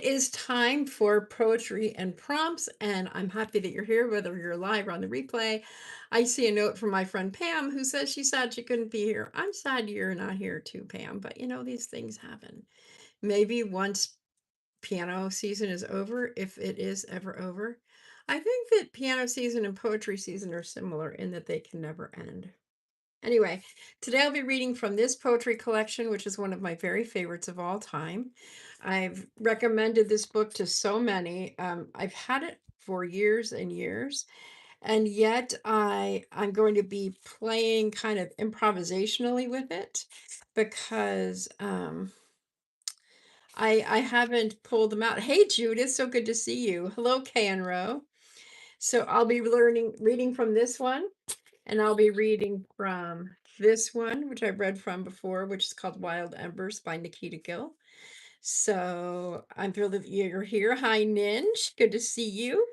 It is time for poetry and prompts, and I'm happy that you're here, whether you're live or on the replay. I see a note from my friend Pam who says she's sad she couldn't be here. I'm sad you're not here too, Pam, but these things happen. Maybe once piano season is over, if it is ever over. I think that piano season and poetry season are similar in that they can never end. Anyway, today I'll be reading from this poetry collection, which is one of my very favorites of all time. I've recommended this book to so many. I've had it for years and years, and yet I'm going to be playing kind of improvisationally with it because I haven't pulled them out. Hey, Judith, so good to see you. Hello, Row. So I'll be reading from this one. And I'll be reading from this one, which I've read from before, which is called Wild Embers by Nikita Gill. So I'm thrilled that you're here. Hi, Ninj. Good to see you.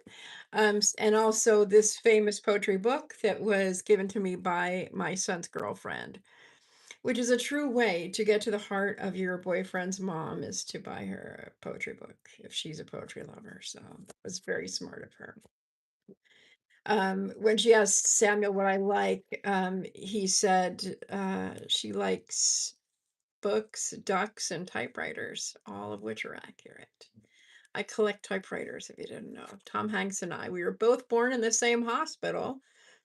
And also this famous poetry book that was given to me by my son's girlfriend, which is a true way to get to the heart of your boyfriend's mom is to buy her a poetry book if she's a poetry lover. So that was very smart of her. When she asked Samuel what I like, he said she likes books, ducks, and typewriters, all of which are accurate. I collect typewriters, if you didn't know. Tom Hanks and I, we were both born in the same hospital.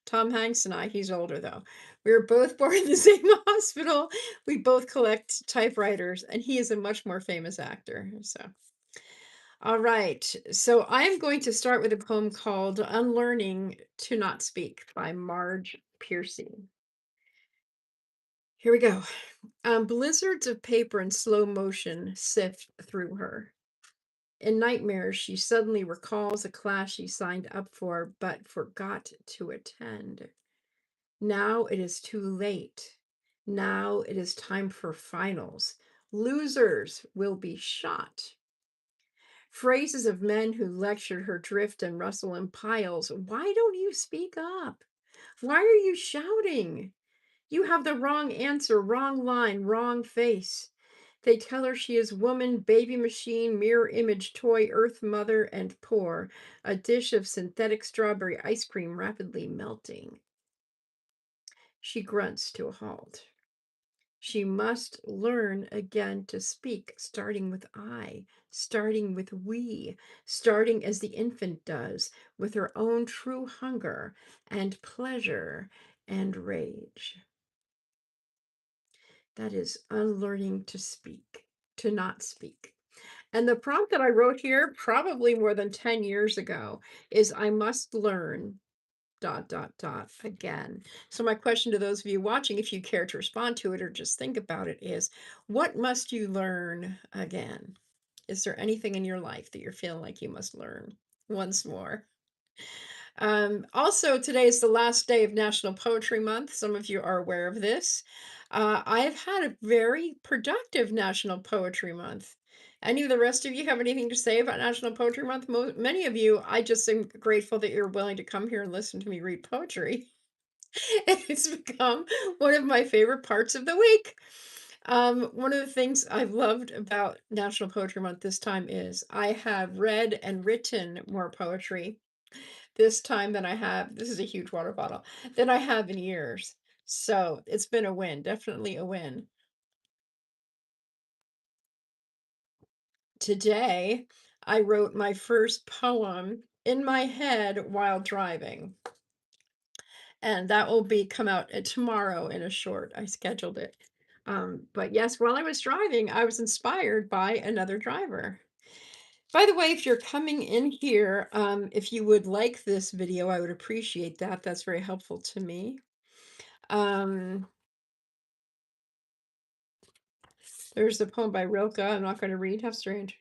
Tom Hanks and I, he's older though. We were both born in the same hospital. We both collect typewriters, and he is a much more famous actor. So all right. So I am going to start with a poem called Unlearning to Not Speak by Marge Piercy. Here we go. Blizzards of paper in slow motion sift through her. In nightmares, she suddenly recalls a class she signed up for but forgot to attend. Now it is too late. Now it is time for finals. Losers will be shot. Phrases of men who lectured her drift and rustle in piles. Why don't you speak up? Why are you shouting? You have the wrong answer, wrong line, wrong face. They tell her she is woman, baby machine, mirror image, toy, earth mother, and poor, a dish of synthetic strawberry ice cream rapidly melting. She grunts to a halt. She must learn again to speak, starting with I, starting with we, starting as the infant does, with her own true hunger and pleasure and rage. That is unlearning to speak, to not speak. And the prompt that I wrote here, probably more than 10 years ago, is I must learn dot dot dot again. So my question to those of you watching, if you care to respond to it or just think about it, is what must you learn again? Is there anything in your life that you're feeling like you must learn once more? Also, today is the last day of National Poetry Month. Some of you are aware of this. I've had a very productive National Poetry Month. Any of the rest of you have anything to say about National Poetry Month? Many of you, I just am grateful that you're willing to come here and listen to me read poetry. It's become one of my favorite parts of the week. One of the things I've loved about National Poetry Month this time is I have read and written more poetry this time than I have. This is a huge water bottle than I have in years. So it's been a win, definitely a win. Today, I wrote my first poem in my head while driving. And that will be come out tomorrow in a short. I scheduled it. But yes, while I was driving, I was inspired by another driver. By the way, if you're coming in here, if you would like this video, I would appreciate that. That's very helpful to me. Um, there's a poem by Rilke I'm not going to read. How strange.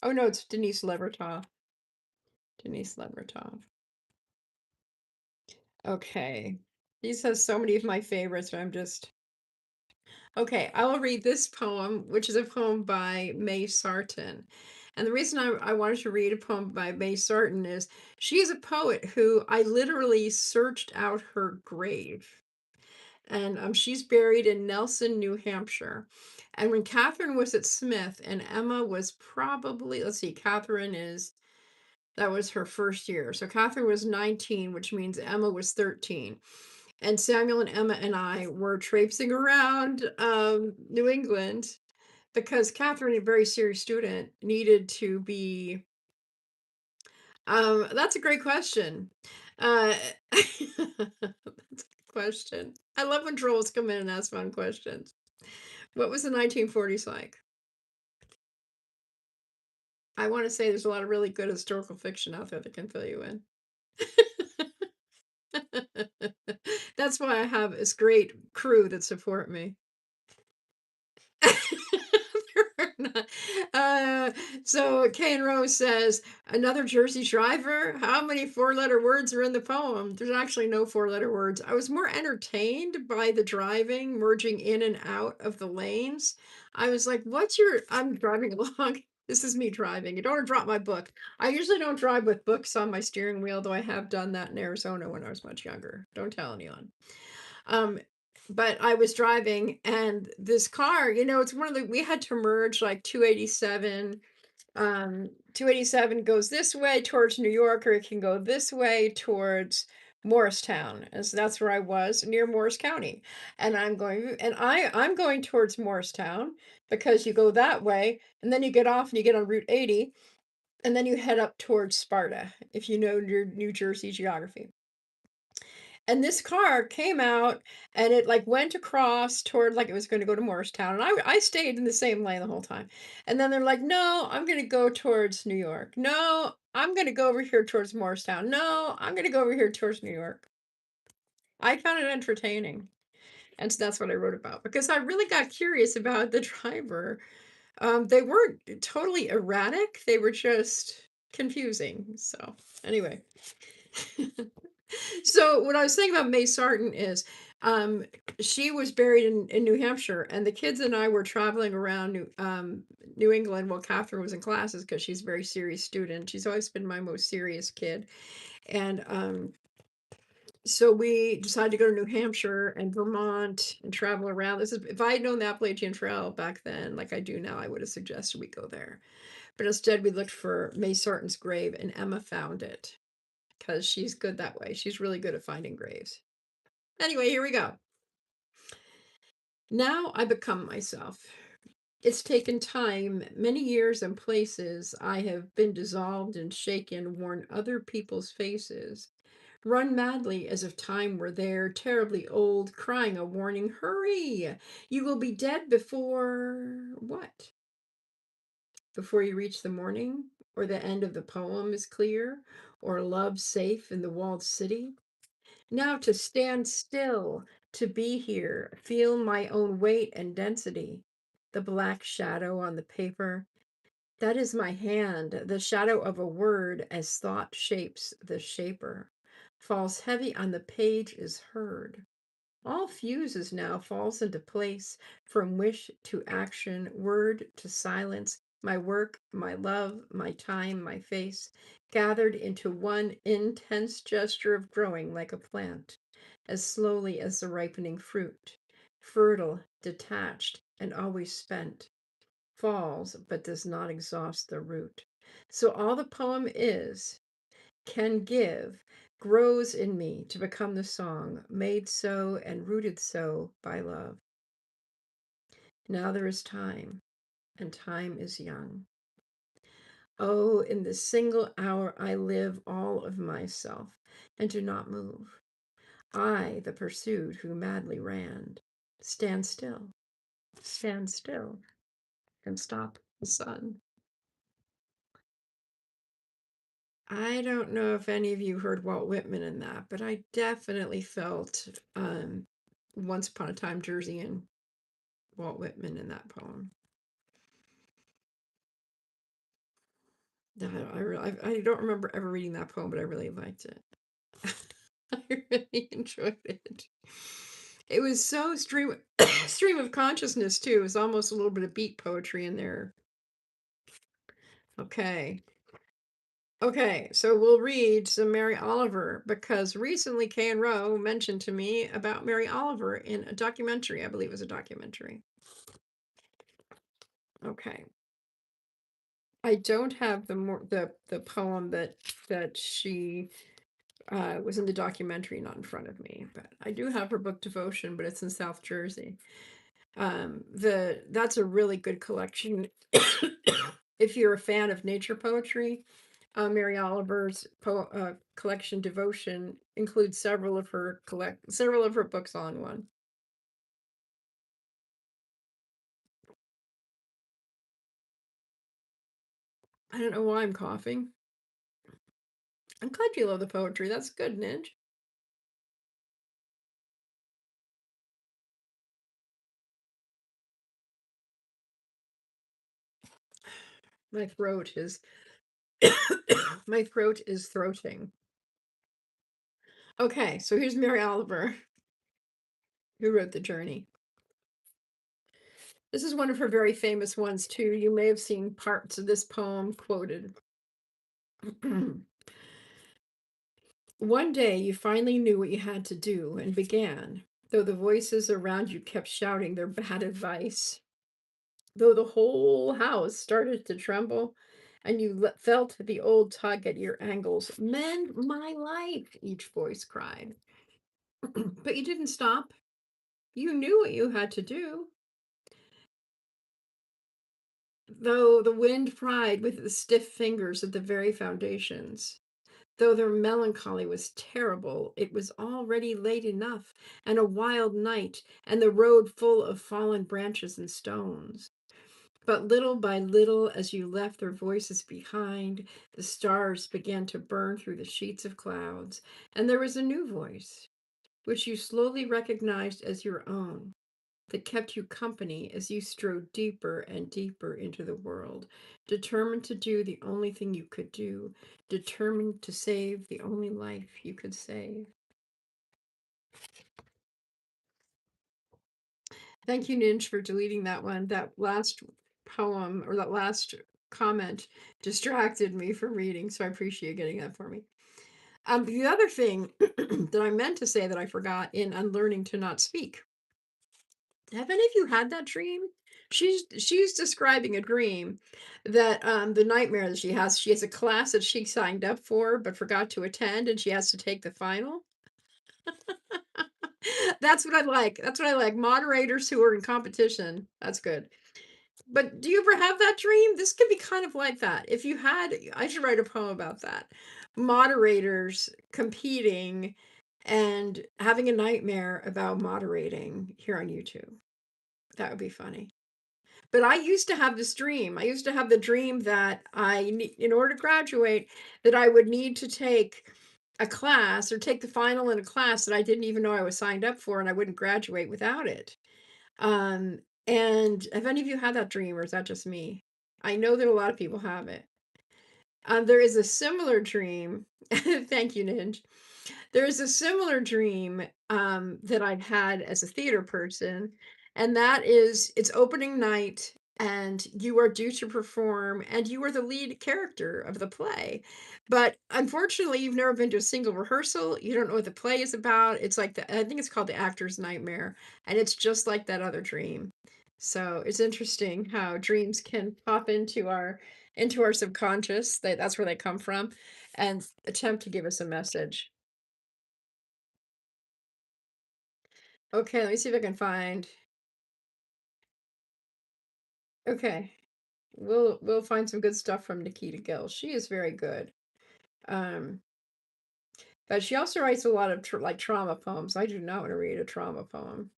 Oh, no, it's Denise Levertov. Denise Levertov. Okay. These has so many of my favorites, but I'm just okay. I will read this poem, which is a poem by May Sarton. And the reason I wanted to read a poem by May Sarton is she is a poet who I literally searched out her grave. And she's buried in Nelson, New Hampshire. And when Catherine was at Smith and Emma was probably, let's see, Catherine is, that was her first year. So Catherine was 19, which means Emma was 13. And Samuel and Emma and I were traipsing around New England because Catherine, a very serious student, needed to be. That's a great question. That's a good question. I love when trolls come in and ask fun questions. What was the 1940s like? I want to say there's a lot of really good historical fiction out there that can fill you in. That's why I have this great crew that support me. They're not. So Kay and Rose says, another Jersey driver. How many four-letter words are in the poem? There's actually no four-letter words. I was more entertained by the driving, merging in and out of the lanes. I was like, what's your, I'm driving along. This is me driving. You don't want to drop my book. I usually don't drive with books on my steering wheel, though I have done that in Arizona when I was much younger. Don't tell anyone. Um, but I was driving and this car, it's one of the, we had to merge like 287. 287 goes this way towards New York, or it can go this way towards Morristown, as that's where I was near Morris County. And I'm going towards Morristown because you go that way and then you get off and you get on Route 80 and then you head up towards Sparta, if you know your New Jersey geography. And this car came out and it like went across toward like it was going to go to Morristown. And I stayed in the same lane the whole time. And then they're like, no, I'm going to go towards New York. No, I'm going to go over here towards Morristown. No, I'm going to go over here towards New York. I found it entertaining. And so that's what I wrote about because I really got curious about the driver. They weren't totally erratic, they were just confusing. So, anyway. So what I was saying about May Sarton is um she was buried in New Hampshire and the kids and I were traveling around New England while Catherine was in classes because she's a very serious student. She's always been my most serious kid. And so we decided to go to New Hampshire and Vermont and travel around. This is if I had known the Appalachian Trail back then, like I do now, I would have suggested we go there. But instead we looked for May Sarton's grave and Emma found it because she's good that way. She's really good at finding graves. Anyway, here we go. Now I become myself. It's taken time, many years and places. I have been dissolved and shaken, worn other people's faces, run madly as if time were there, terribly old, crying a warning, hurry! You will be dead before what? Before you reach the morning, or the end of the poem is clear, or love safe in the walled city? Now to stand still, to be here, feel my own weight and density. The black shadow on the paper, that is my hand, the shadow of a word as thought shapes the shaper. Falls heavy on the page is heard. All fuses now falls into place, from wish to action, word to silence, my work, my love, my time, my face, gathered into one intense gesture of growing like a plant, as slowly as the ripening fruit, fertile, detached, and always spent, falls but does not exhaust the root. So all the poem is, can give, grows in me to become the song, made so and rooted so by love. Now there is time, and time is young. Oh, in this single hour I live all of myself and do not move. I, the pursued who madly ran, stand still, and stop the sun. I don't know if any of you heard Walt Whitman in that, but I definitely felt Once Upon a Time Jersey and Walt Whitman in that poem. I don't remember ever reading that poem, but I really liked it. I really enjoyed it. It was so stream of consciousness too. It was almost a little bit of beat poetry in there. Okay. Okay, so we'll read some Mary Oliver because recently Kay and Rowe mentioned to me about Mary Oliver in a documentary. I believe it was a documentary. Okay. I don't have the poem that she was in the documentary not in front of me, but I do have her book Devotion, but it's in South Jersey. The That's a really good collection. If you're a fan of nature poetry, Mary Oliver's collection Devotion includes several of her books on one. I don't know why I'm coughing. I'm glad you love the poetry. That's good, Ninja. My throat is my throat is throating. Okay, so here's Mary Oliver, who wrote The Journey. This is one of her very famous ones too. You may have seen parts of this poem quoted. One day you finally knew what you had to do and began, though the voices around you kept shouting their bad advice, though the whole house started to tremble, and you felt the old tug at your ankles. Mend my life, each voice cried. But you didn't stop. You knew what you had to do, though the wind pried with the stiff fingers at the very foundations. Though their melancholy was terrible, it was already late enough, and a wild night, and the road full of fallen branches and stones. But little by little, as you left their voices behind, the stars began to burn through the sheets of clouds, and there was a new voice, which you slowly recognized as your own, that kept you company as you strode deeper and deeper into the world, determined to do the only thing you could do, determined to save the only life you could save. Thank you, Ninj, for deleting that one. That last poem or that last comment distracted me from reading, so I appreciate getting that for me. The other thing that I meant to say that I forgot in Unlearning to Not Speak. Have any of you had that dream? She's describing a dream that the nightmare that she has a class that she signed up for but forgot to attend and she has to take the final. That's what I like. That's what I like. Moderators who are in competition. That's good. But do you ever have that dream? This could be kind of like that. If you had, I should write a poem about that. Moderators competing and having a nightmare about moderating here on YouTube. That would be funny. But I used to have this dream. I used to have the dream that in order to graduate, that I would need to take a class or take the final in a class that I didn't even know I was signed up for, and I wouldn't graduate without it. Um, and have any of you had that dream, or is that just me? I know that a lot of people have it. There is a similar dream. Thank you, Ninj. There is a similar dream that I've had as a theater person, and that is it's opening night and you are due to perform and you are the lead character of the play. But unfortunately, you've never been to a single rehearsal. You don't know what the play is about. It's like I think it's called The Actor's Nightmare, and it's just like that other dream. So it's interesting how dreams can pop into our subconscious. That's where they come from and attempt to give us a message. Okay, let me see if I can find. Okay, we'll find some good stuff from Nikita Gill. She is very good. Um, but she also writes a lot of like trauma poems. I do not want to read a trauma poem.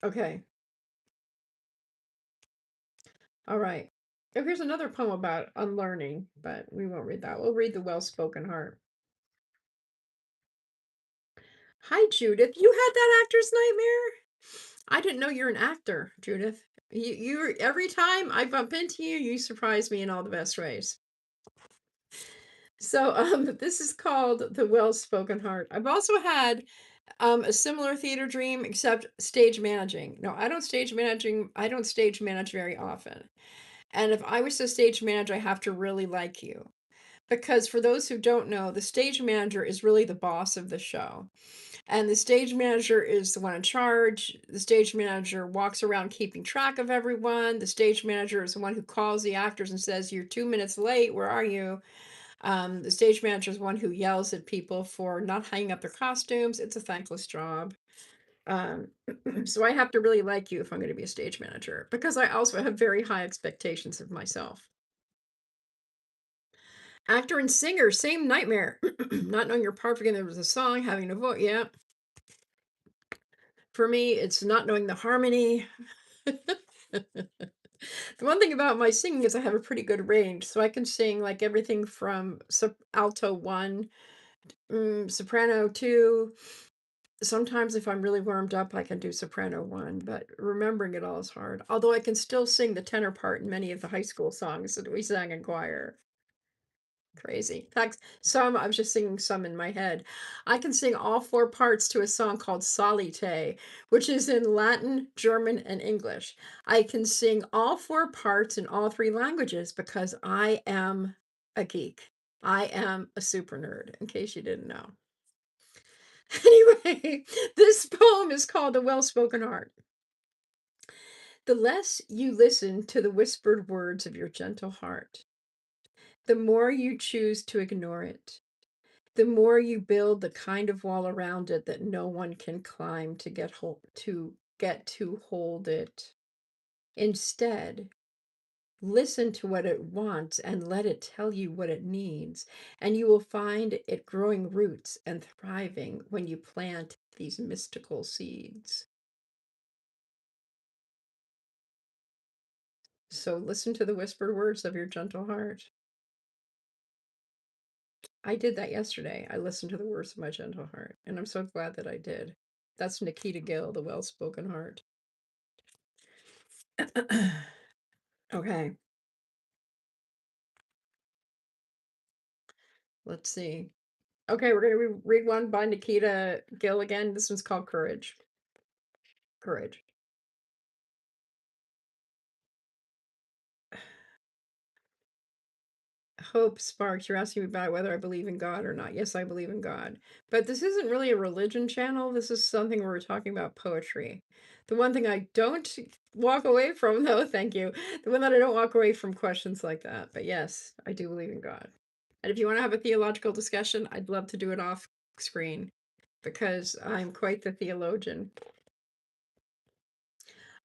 Okay, all right. Oh, here's another poem about unlearning, but we won't read that. We'll read The Well-Spoken Heart. Hi, Judith. You had that actor's nightmare? I didn't know you're an actor, Judith. You every time I bump into you, you surprise me in all the best ways. So, this is called The Well-Spoken Heart. I've also had a similar theater dream, except stage managing. No, I don't stage manage very often. And if I was the stage manager, I have to really like you. Because for those who don't know, the stage manager is really the boss of the show. And the stage manager is the one in charge. The stage manager walks around keeping track of everyone. The stage manager is the one who calls the actors and says, "You're 2 minutes late. Where are you?" The stage manager is one who yells at people for not hanging up their costumes. It's a thankless job. Um, so I have to really like you if I'm going to be a stage manager because I also have very high expectations of myself. Actor and singer, same nightmare. Not knowing your part, forgetting there was a song, having to vote. Yeah. For me, it's not knowing the harmony. The one thing about my singing is I have a pretty good range, so I can sing like everything from alto one, soprano two. Sometimes, if I'm really warmed up, I can do soprano one, but remembering it all is hard. Although I can still sing the tenor part in many of the high school songs that we sang in choir. Crazy. In fact, some I was just singing some in my head. I can sing all four parts to a song called Salite, which is in Latin, German, and English. I can sing all four parts in all three languages because I am a geek. I am a super nerd, in case you didn't know. Anyway, this poem is called The Well Spoken Heart. The less you listen to the whispered words of your gentle heart, the more you choose to ignore it. The more you build the kind of wall around it that no one can climb to hold it. Instead, listen to what it wants and let it tell you what it needs, and you will find it growing roots and thriving when you plant these mystical seeds. So listen to the whispered words of your gentle heart. I did that yesterday. I listened to the words of my gentle heart, and I'm so glad that I did. That's Nikita Gill, the well spoken heart. Okay, let's see. Okay, we're going to read one by Nikita Gill again. This one's called Courage. Courage. Hope sparks. You're asking me about whether I believe in God or not. Yes, I believe in God. But this isn't really a religion channel. This is something where we're talking about poetry. The one thing I don't walk away from, though, thank you. The one that I don't walk away from questions like that. But yes, I do believe in God. And if you want to have a theological discussion, I'd love to do it off screen because I'm quite the theologian.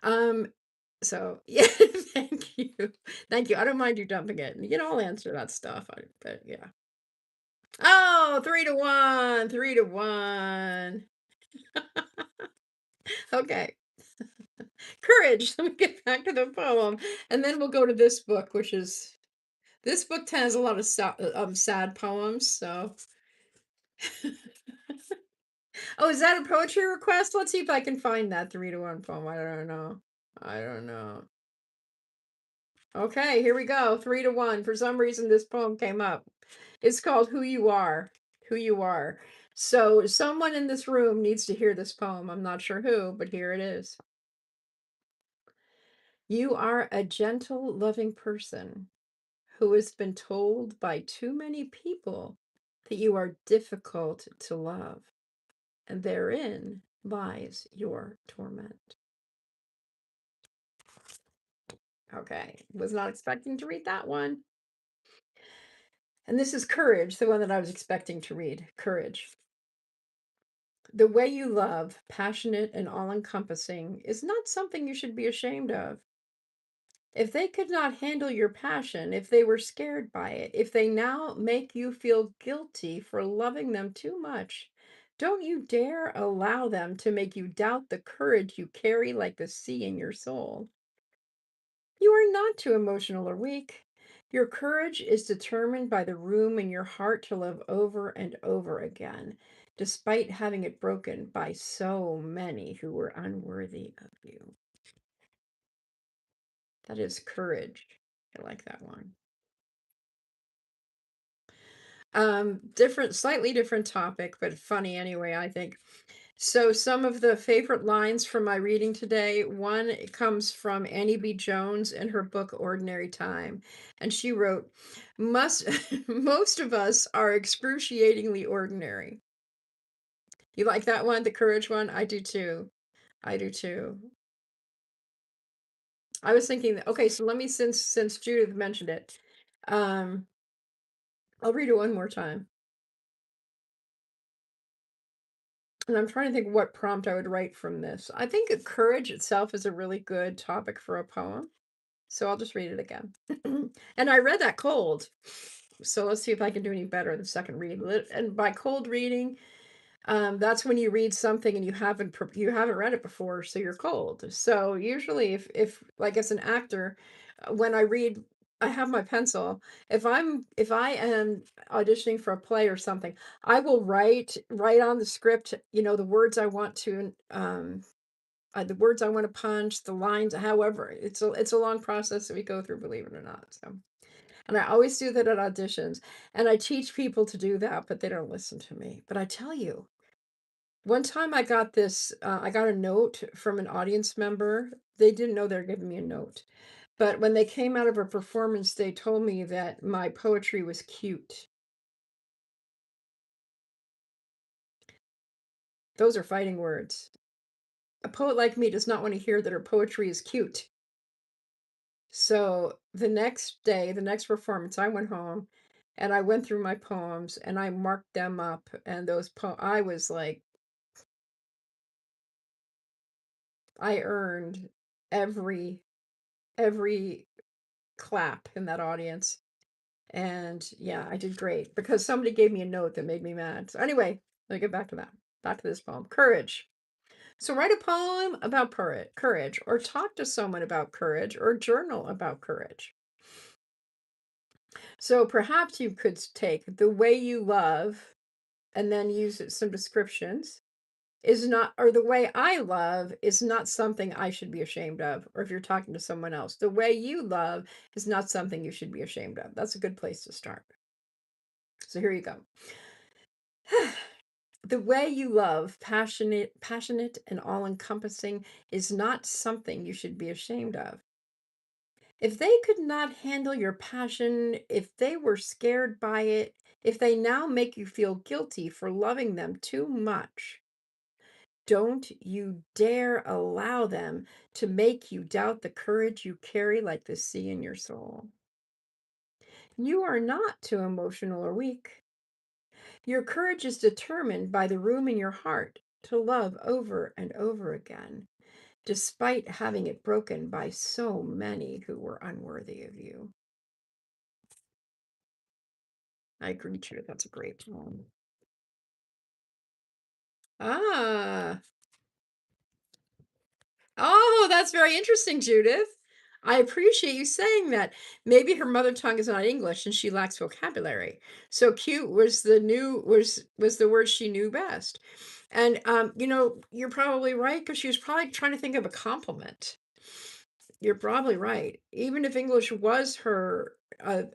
Um, so yeah, thank you. Thank you. I don't mind you dumping it. You know, I'll answer that stuff. But yeah. Oh, 3 to 1, 3 to 1. Okay. Courage. Let me get back to the poem. And then we'll go to this book, which is this book has a lot of sad poems. So, oh, is that a poetry request? Let's see if I can find that 3 to 1 poem. I don't know. I don't know. Okay, here we go. 3 to 1. For some reason, this poem came up. It's called Who You Are. Who You Are. So, someone in this room needs to hear this poem. I'm not sure who, but here it is. You are a gentle, loving person who has been told by too many people that you are difficult to love, and therein lies your torment. Okay, was not expecting to read that one. And this is Courage, the one that I was expecting to read. Courage. The way you love, passionate and all encompassing, is not something you should be ashamed of. If they could not handle your passion, if they were scared by it, if they now make you feel guilty for loving them too much, don't you dare allow them to make you doubt the courage you carry like the sea in your soul. You are not too emotional or weak. Your courage is determined by the room in your heart to love over and over again, despite having it broken by so many who were unworthy of you. That is courage. I like that one. Different, slightly different topic, but funny anyway, I think. So some of the favorite lines from my reading today, one comes from Annie B. Jones in her book Ordinary Time. And she wrote, Must most of us are excruciatingly ordinary. You like that one, the courage one? I do too. I do too. I was thinking that, okay, so let me, since Judith mentioned it, um, I'll read it one more time. And I'm trying to think what prompt I would write from this. I think courage itself is a really good topic for a poem. So I'll just read it again. And I read that cold. So let's see if I can do any better the second read. And by cold reading, that's when you read something and you haven't read it before, so you're cold. So usually, if like as an actor, when I read, I have my pencil. If I am auditioning for a play or something, I will write on the script, the words I want to the words I want to punch, the lines, however, it's a long process that we go through, believe it or not. So, and I always do that at auditions, and I teach people to do that, but they don't listen to me. But I tell you, one time I got a note from an audience member. They didn't know they were giving me a note, but when they came out of a performance, they told me that my poetry was cute. Those are fighting words. A poet like me does not want to hear that her poetry is cute. So the next day, the next performance, I went home and I went through my poems and I marked them up. And I was like, I earned every every clap in that audience. And yeah, I did great because somebody gave me a note that made me mad. So anyway, let me get back to that. Back to this poem. Courage. So write a poem about courage, or talk to someone about courage, or journal about courage. So perhaps you could take the way you love and then use some descriptions is not, or the way I love is not something I should be ashamed of. Or if you're talking to someone else, the way you love is not something you should be ashamed of. That's a good place to start. So here you go. The way you love, passionate and all-encompassing, is not something you should be ashamed of. If they could not handle your passion, if they were scared by it, if they now make you feel guilty for loving them too much, don't you dare allow them to make you doubt the courage you carry like the sea in your soul. You are not too emotional or weak. Your courage is determined by the room in your heart to love over and over again, despite having it broken by so many who were unworthy of you. I agree, Judith. That's a great poem. Ah, oh, that's very interesting, Judith. I appreciate you saying that. Maybe her mother tongue is not English and she lacks vocabulary. So cute was was the word she knew best. And you're probably right because she was probably trying to think of a compliment. You're probably right. Even if English was her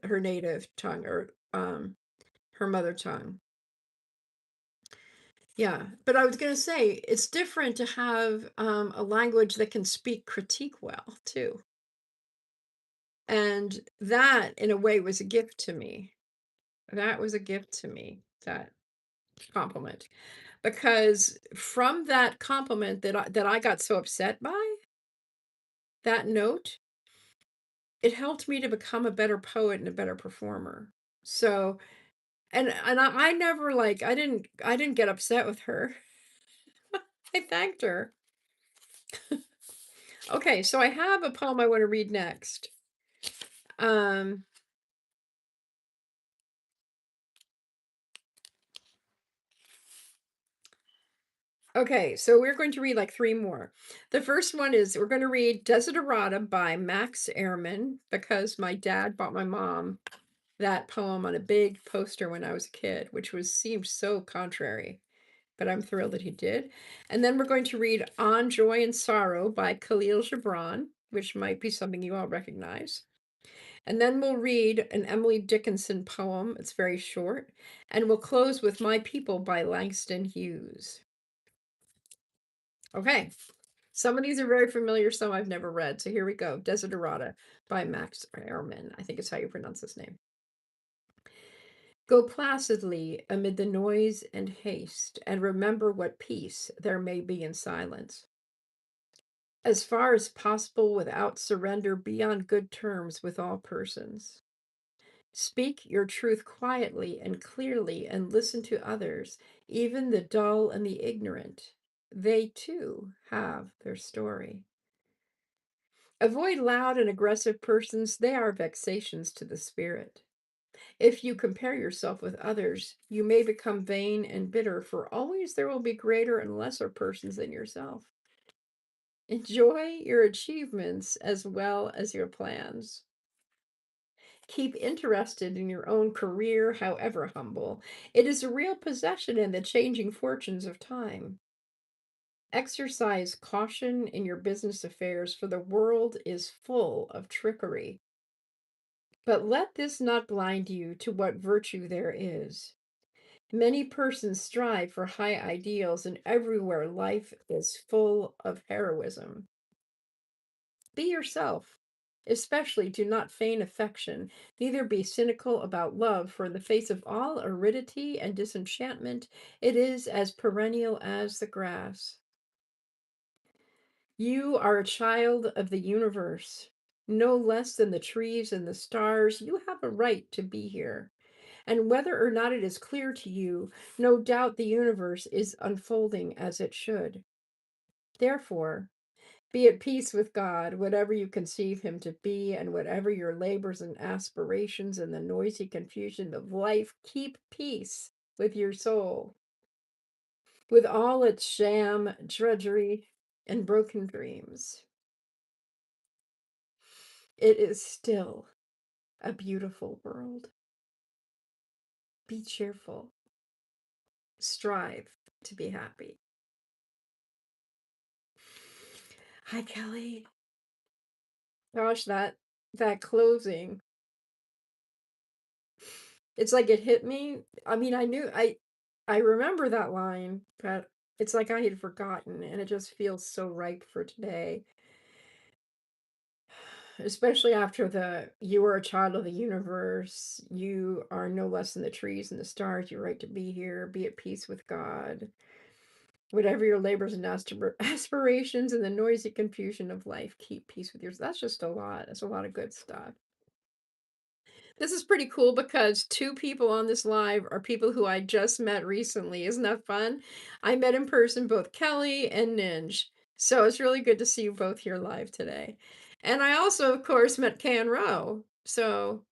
native tongue or her mother tongue. Yeah, but I was going to say it's different to have a language that can speak critique well too. And that, in a way, was a gift to me. That was a gift to me, that compliment. Because from that compliment that I got so upset by, that note, it helped me to become a better poet and a better performer. So, and I never like I didn't get upset with her. I thanked her. Okay, so I have a poem I want to read next. Um, okay, so we're going to read like three more. The first one is we're going to read Desiderata by Max Ehrman because my dad bought my mom that poem on a big poster when I was a kid, which seemed so contrary, but I'm thrilled that he did. And then we're going to read On Joy and Sorrow by Khalil Gibran, which might be something you all recognize. And then we'll read an Emily Dickinson poem. It's very short. And we'll close with My People by Langston Hughes. Okay. Some of these are very familiar, some I've never read. So here we go. Desiderata by Max Ehrman. I think is how you pronounce his name. Go placidly amid the noise and haste, and remember what peace there may be in silence. As far as possible, without surrender, be on good terms with all persons. Speak your truth quietly and clearly, and listen to others, even the dull and the ignorant. They too have their story. Avoid loud and aggressive persons, they are vexations to the spirit. If you compare yourself with others, you may become vain and bitter, for always there will be greater and lesser persons than yourself. Enjoy your achievements as well as your plans. Keep interested in your own career, however humble. It is a real possession in the changing fortunes of time. Exercise caution in your business affairs, for the world is full of trickery. But let this not blind you to what virtue there is. Many persons strive for high ideals, and everywhere life is full of heroism. Be yourself. Especially do not feign affection, neither be cynical about love, for in the face of all aridity and disenchantment, it is as perennial as the grass. You are a child of the universe. No less than the trees and the stars, you have a right to be here. And whether or not it is clear to you, no doubt the universe is unfolding as it should. Therefore, be at peace with God, whatever you conceive him to be, and whatever your labors and aspirations in the noisy confusion of life, keep peace with your soul, with all its sham, drudgery, and broken dreams. It is still a beautiful world. Be cheerful. Strive to be happy. Hi, Kelly. Gosh, that closing, it's like it hit me. I mean, I remember that line, but it's like I had forgotten, and it just feels so right for today. Especially after the you are a child of the universe, you are no less than the trees and the stars, you're right to be here, be at peace with God. Whatever your labors and aspirations and the noisy confusion of life, keep peace with yours. That's just a lot. That's a lot of good stuff. This is pretty cool because 2 people on this live are people who I just met recently. Isn't that fun? I met in person both Kelly and Ninj. So it's really good to see you both here live today. And I also, of course, met Kan Rowe. So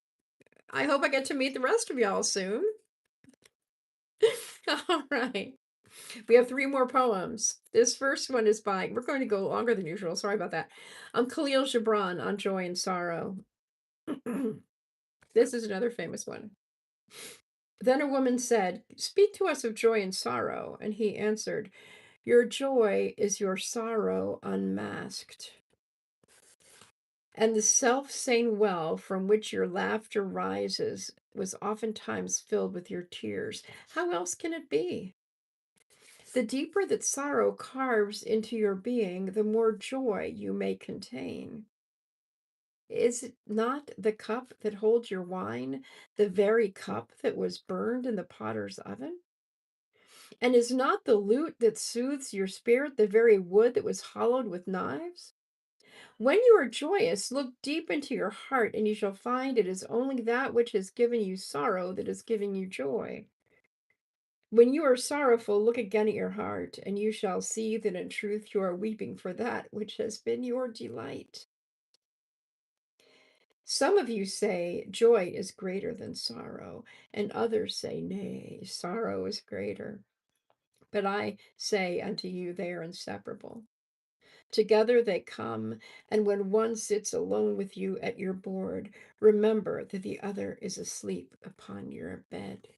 I hope I get to meet the rest of y'all soon. All right. We have 3 more poems. This first one is by, we're going to go longer than usual. Sorry about that. Khalil Gibran on Joy and Sorrow. This is another famous one. Then a woman said, "Speak to us of joy and sorrow." And he answered, "Your joy is your sorrow unmasked. And the self-same well from which your laughter rises was oftentimes filled with your tears. How else can it be? The deeper that sorrow carves into your being, the more joy you may contain. Is it not the cup that holds your wine, the very cup that was burned in the potter's oven? And is not the lute that soothes your spirit the very wood that was hollowed with knives? When you are joyous, look deep into your heart, and you shall find it is only that which has given you sorrow that is giving you joy. When you are sorrowful, look again at your heart, and you shall see that in truth you are weeping for that which has been your delight. Some of you say joy is greater than sorrow, and others say, nay, sorrow is greater. But I say unto you, they are inseparable. Together they come, and when one sits alone with you at your board, remember that the other is asleep upon your bed.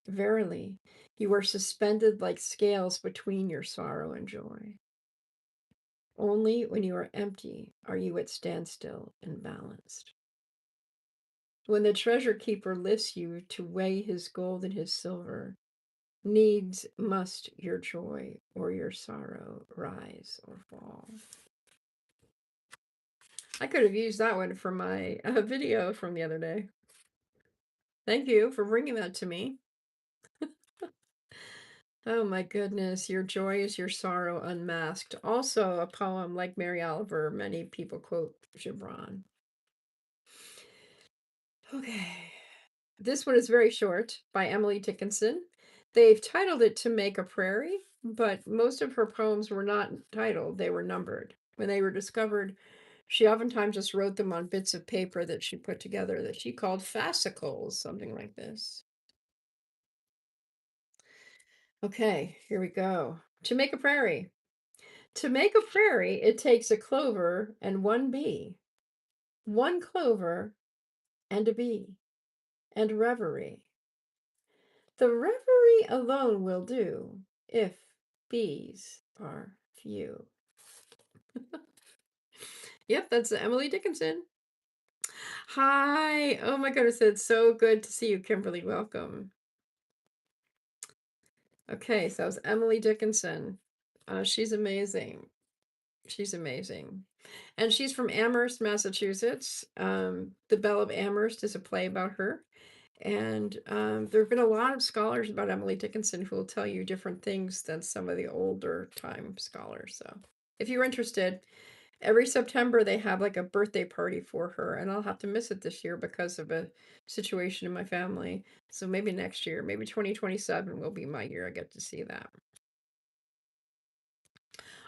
Verily, you are suspended like scales between your sorrow and joy. Only when you are empty are you at standstill and balanced. When the treasure keeper lifts you to weigh his gold and his silver, Needs must your joy or your sorrow rise or fall. I could have used that one for my video from the other day. Thank you for bringing that to me. Oh my goodness, your joy is your sorrow unmasked. Also, a poem like Mary Oliver, many people quote Gibran. Okay. This one is very short by Emily Dickinson. They've titled it To Make a Prairie, but most of her poems were not titled, they were numbered. When they were discovered, she oftentimes just wrote them on bits of paper that she put together that she called fascicles, something like this. Okay, here we go. To make a prairie. To make a prairie, it takes a clover and one bee, one clover and a bee, and reverie. The reverie alone will do if bees are few. Yep, that's Emily Dickinson. Hi. Oh my goodness, it's so good to see you, Kimberly. Welcome. Okay, so it's Emily Dickinson. She's amazing. She's amazing. And she's from Amherst, Massachusetts. The Belle of Amherst is a play about her. And there have been a lot of scholars about Emily Dickinson who will tell you different things than some of the older time scholars. So if you're interested, every September they have like a birthday party for her, and I'll have to miss it this year because of a situation in my family. So maybe next year, maybe 2027 will be my year I get to see that.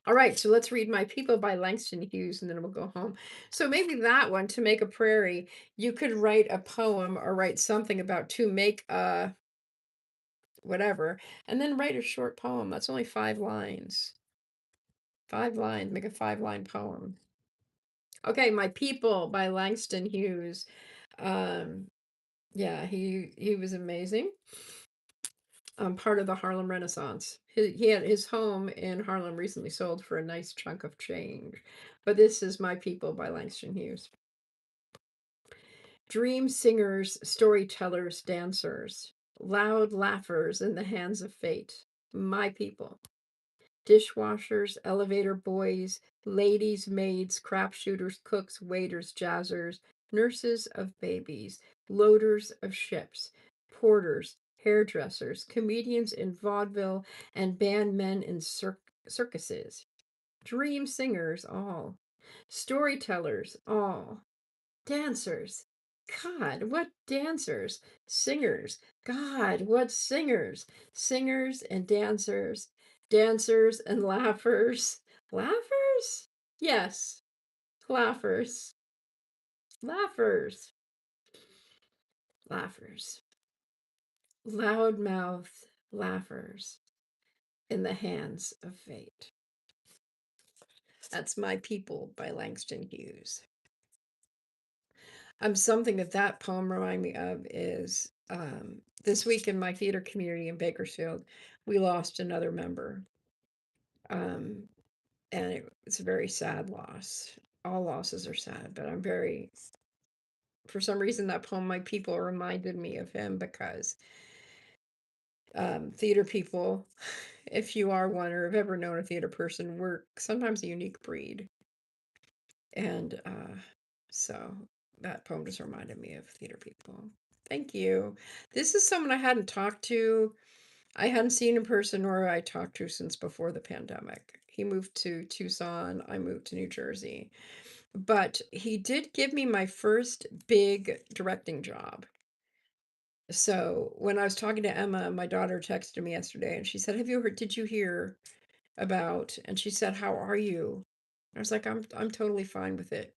All right, so let's read My People by Langston Hughes and then we'll go home. So maybe that one, To Make a Prairie, you could write a poem or write something about to make a whatever, and then write a short poem. That's only 5 lines. 5 lines, make a 5 line poem. Okay, My People by Langston Hughes. Um, yeah, he was amazing. Part of the Harlem Renaissance. He had his home in Harlem recently sold for a nice chunk of change. But this is My People by Langston Hughes. Dream singers, storytellers, dancers, loud laughers in the hands of fate. My people. Dishwashers, elevator boys, ladies, maids, crapshooters, cooks, waiters, jazzers, nurses of babies, loaders of ships, porters, hairdressers, comedians in vaudeville, and bandmen in circuses. Dream singers, all. Storytellers, all. Dancers. God, what dancers? Singers. God, what singers? Singers and dancers. Dancers and laughers. Laughers? Yes, laughers. Laughers. Laughers. Loudmouth laughers in the hands of fate. That's My People by Langston Hughes. Something that that poem reminded me of is this week in my theater community in Bakersfield, we lost another member. Um, and it's a very sad loss. All losses are sad, but I'm very, for some reason, that poem, My People, reminded me of him because theater people, if you are one or have ever known a theater person, we're sometimes a unique breed. And so that poem just reminded me of theater people. Thank you. This is someone I hadn't talked to. I hadn't seen in person or I talked to since before the pandemic. He moved to Tucson. I moved to New Jersey. But he did give me my first big directing job. So when I was talking to Emma, my daughter texted me yesterday and she said, "Have you heard, did you hear about?" And she said, "How are you?" I was like, I'm totally fine with it.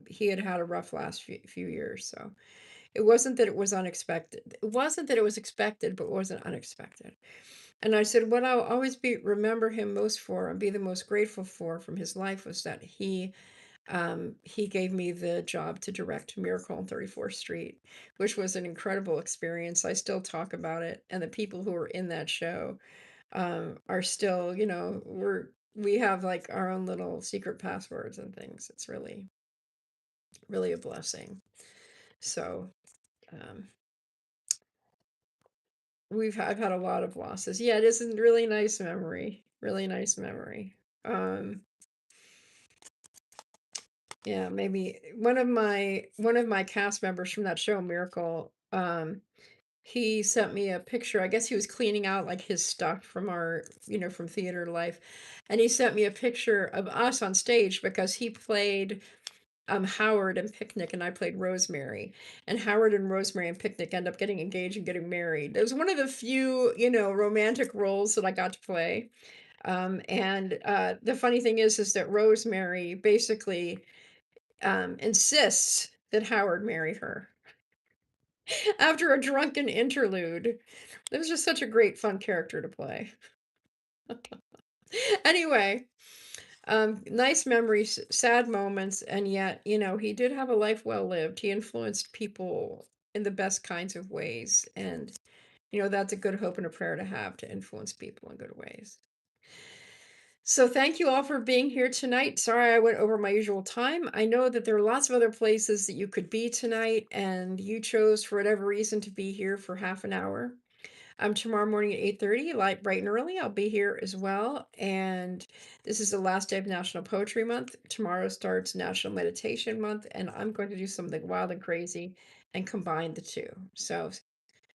He had had a rough last few years, so it wasn't that it was unexpected. It wasn't that it was expected, but it wasn't unexpected. And I said, what I'll always be remember him most for and be the most grateful for from his life was that he gave me the job to direct Miracle on 34th Street, which was an incredible experience. I still talk about it, and the people who were in that show are still, we have like our own little secret passwords and things. It's really, really a blessing. So, um, I've had a lot of losses. Yeah, it is a really nice memory. Really nice memory. Um, yeah, maybe one of my cast members from that show, Miracle, he sent me a picture. I guess he was cleaning out like his stuff from from theater life. And he sent me a picture of us on stage because he played Howard and Picnic, and I played Rosemary. And Howard and Rosemary and Picnic end up getting engaged and getting married. It was one of the few, romantic roles that I got to play. And the funny thing is that Rosemary basically insists that Howard marry her after a drunken interlude. It was just such a great, fun character to play. Anyway, nice memories, sad moments, and yet, he did have a life well lived. He influenced people in the best kinds of ways. And, that's a good hope and a prayer to have, to influence people in good ways. So thank you all for being here tonight. Sorry I went over my usual time. I know that there are lots of other places that you could be tonight, and you chose for whatever reason to be here for half an hour. Tomorrow morning at 8:30, like bright and early, I'll be here as well. And this is the last day of National Poetry Month. Tomorrow starts National Meditation Month, and I'm going to do something wild and crazy and combine the two. So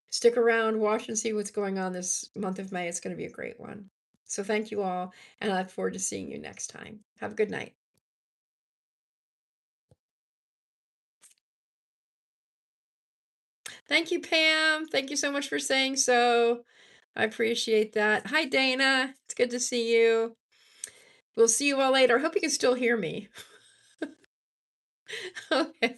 stick around, watch and see what's going on this month of May. It's going to be a great one. So thank you all, and I look forward to seeing you next time. Have a good night. Thank you, Pam. Thank you so much for saying so. I appreciate that. Hi, Dana. It's good to see you. We'll see you all later. I hope you can still hear me. Okay.